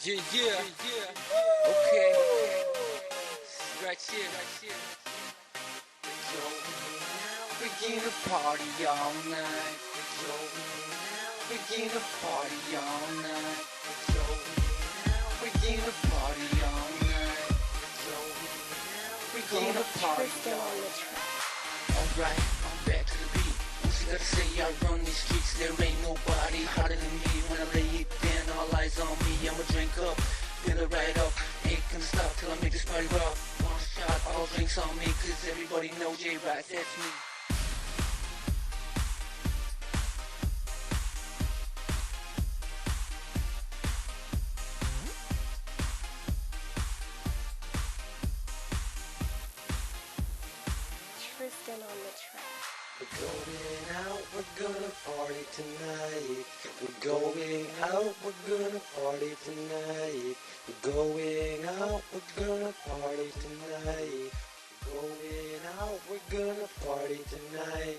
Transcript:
Yeah, yeah. Okay. Right here. Yo, begin to party all night. Yo, begin to party all night. Yo, begin to party all night. Yo, begin to party all night. Alright, I'm back to the beat. What you gotta say? I run these streets. There ain't nobody hotter than me. When I lay it down, all eyes on me. I'ma drink up, fill it right up. Ain't gonna stop till I make this party rock. One shot, all drinks on me, cause everybody know J-Rock, that's me. Tristan on the track. We're going out, we're gonna party tonight. We're going out, we're gonna party tonight. We're going out, we're gonna party tonight. We're going out, we're gonna party tonight.